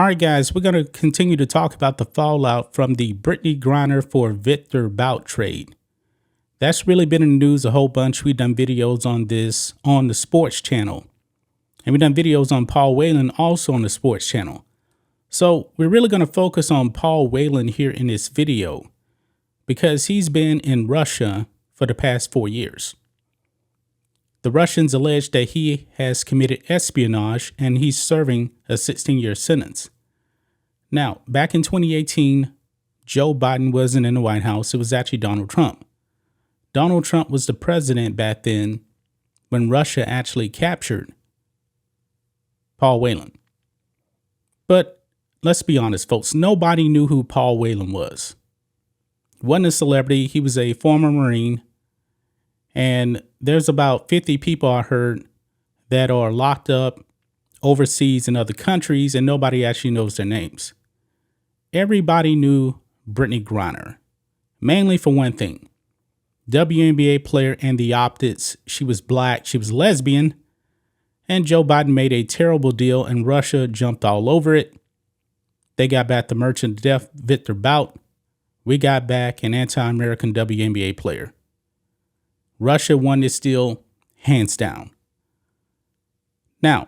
All right, guys, we're going to continue to talk about the fallout from the Brittany Griner for Viktor Bout trade. That's really been in the news a whole bunch. We've done videos on this on the sports channel. And we've done videos on Paul Whelan also on the sports channel. So we're really going to focus on Paul Whelan here in this video because he's been in Russia for the past 4 years. The Russians allege that he has committed espionage and he's serving a 16-year sentence. Now, back in 2018, Joe Biden wasn't in the White House. It was actually Donald Trump. Donald Trump was the president back then when Russia actually captured Paul Whelan. But let's be honest, folks, nobody knew who Paul Whelan was. He wasn't a celebrity. He was a former Marine. And there's about 50 people I heard that are locked up overseas in other countries, and nobody actually knows their names. Everybody knew Brittany Griner, mainly for one thing. WNBA player and the optics. She was black, she was lesbian, and Joe Biden made a terrible deal, and Russia jumped all over it. They got back the merchant of death, Viktor Bout. We got back an anti-American WNBA player. Russia won this deal hands down. Now,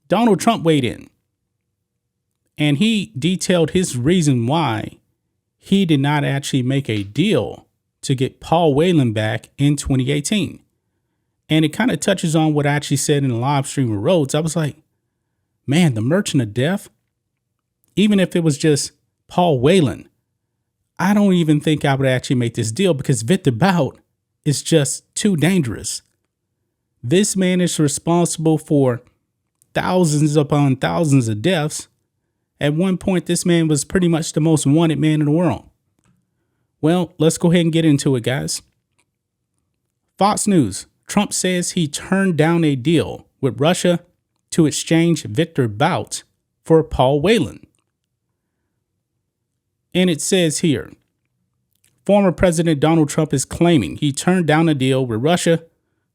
Donald Trump weighed in, and he detailed his reason why he did not actually make a deal to get Paul Whelan back in 2018. And it kind of touches on what I actually said in the live stream with Rhodes. I was like, man, the merchant of death, even if it was just Paul Whelan, I don't even think I would actually make this deal because Viktor Bout is just too dangerous. This man is responsible for thousands upon thousands of deaths. At one point, this man was pretty much the most wanted man in the world. Well, let's go ahead and get into it, guys. Fox News. Trump says he turned down a deal with Russia to exchange Viktor Bout for Paul Whelan. And it says here, former President Donald Trump is claiming he turned down a deal with Russia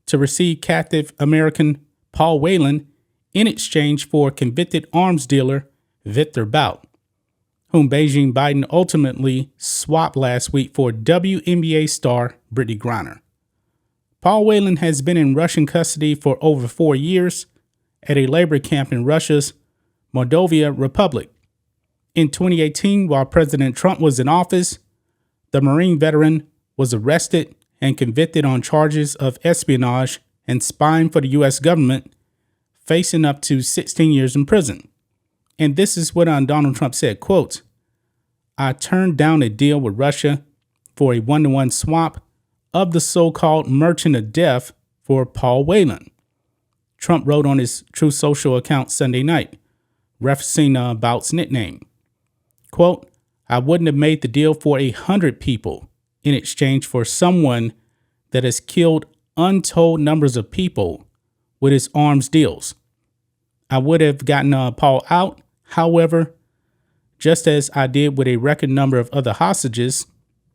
to receive captive American Paul Whelan in exchange for convicted arms dealer Viktor Bout, whom Beijing Biden ultimately swapped last week for WNBA star Brittany Griner. Paul Whelan has been in Russian custody for over 4 years at a labor camp in Russia's Moldova Republic. In 2018, while President Trump was in office, the Marine veteran was arrested and convicted on charges of espionage and spying for the U.S. government, facing up to 16 years in prison. And this is what Donald Trump said, quote, I turned down a deal with Russia for a 1-to-1 swap of the so-called merchant of death for Paul Whelan. Trump wrote on his Truth Social account Sunday night, referencing Bout's nickname. Quote, I wouldn't have made the deal for 100 people in exchange for someone that has killed untold numbers of people with his arms deals. I would have gotten Paul out. However, just as I did with a record number of other hostages,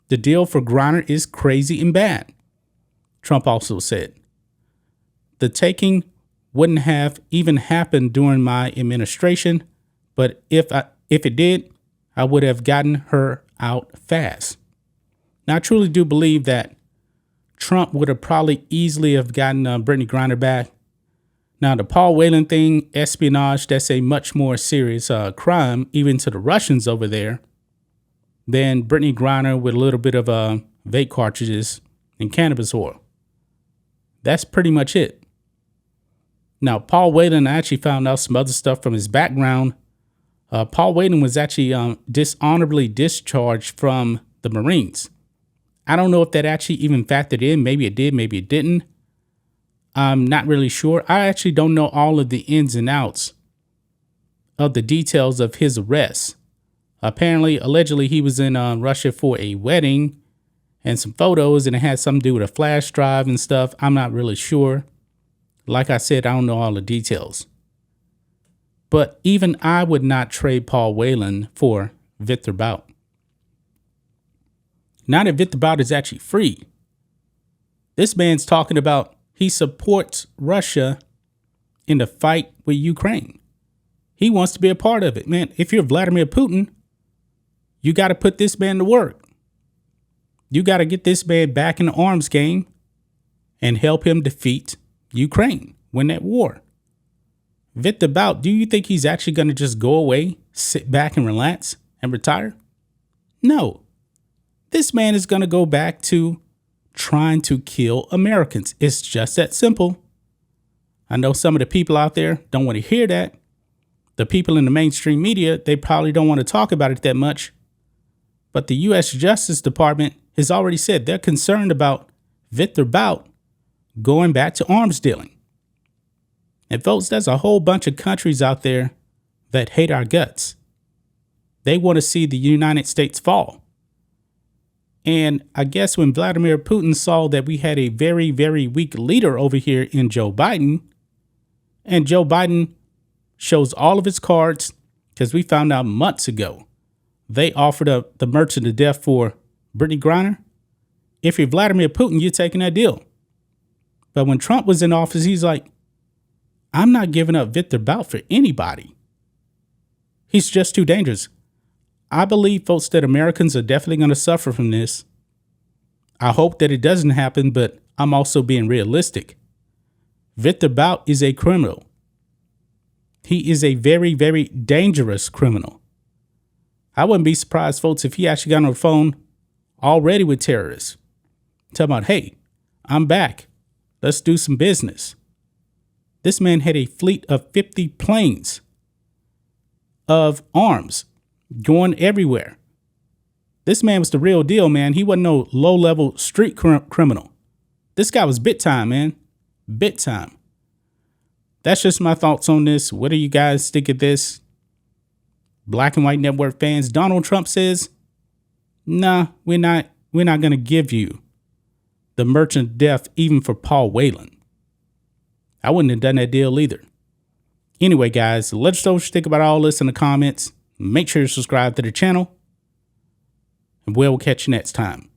the deal for Griner is crazy and bad. Trump also said, the taking wouldn't have even happened during my administration, but if it did, I would have gotten her out fast. Now, I truly do believe that Trump would have probably easily have gotten Brittany Griner back. Now, the Paul Whelan thing, espionage, that's a much more serious crime, even to the Russians over there, than Brittany Griner with a little bit of vape cartridges and cannabis oil. That's pretty much it. Now, Paul Whelan, I actually found out some other stuff from his background. Paul Whelan was actually dishonorably discharged from the Marines. I don't know if that actually even factored in. Maybe it did, maybe it didn't. I'm not really sure. I actually don't know all of the ins and outs of the details of his arrest. Apparently, allegedly, he was in Russia for a wedding and some photos, and it had something to do with a flash drive and stuff. I'm not really sure. Like I said, I don't know all the details. But even I would not trade Paul Whelan for Viktor Bout. Now that Viktor Bout is actually free, this man's talking about he supports Russia in the fight with Ukraine. He wants to be a part of it. Man, if you're Vladimir Putin, you got to put this man to work. You got to get this man back in the arms game and help him defeat Ukraine, win that war. Viktor Bout, do you think he's actually going to just go away, sit back and relax and retire? No. This man is going to go back to trying to kill Americans. It's just that simple. I know some of the people out there don't want to hear that. The people in the mainstream media, they probably don't want to talk about it that much. But the U.S. Justice Department has already said they're concerned about Viktor Bout going back to arms dealing. And folks, there's a whole bunch of countries out there that hate our guts. They want to see the United States fall. And I guess when Vladimir Putin saw that we had a very, very weak leader over here in Joe Biden, and Joe Biden shows all of his cards, because we found out months ago, they offered up the merchant of death for Brittany Griner. If you're Vladimir Putin, you're taking that deal. But when Trump was in office, he's like, I'm not giving up Viktor Bout for anybody. He's just too dangerous. I believe, folks, that Americans are definitely going to suffer from this. I hope that it doesn't happen, but I'm also being realistic. Viktor Bout is a criminal. He is a very, very dangerous criminal. I wouldn't be surprised, folks, if he actually got on the phone already with terrorists. Talking about, hey, I'm back. Let's do some business. This man had a fleet of 50 planes of arms going everywhere. This man was the real deal, man. He wasn't no low-level street criminal. This guy was bit time, man. Bit time. That's just my thoughts on this. What do you guys think of this? Black and White Network fans, Donald Trump says, nah, we're not going to give you the merchant of death even for Paul Whelan. I wouldn't have done that deal either. Anyway, guys, let us know what you think about all this in the comments. Make sure you subscribe to the channel, and we'll catch you next time.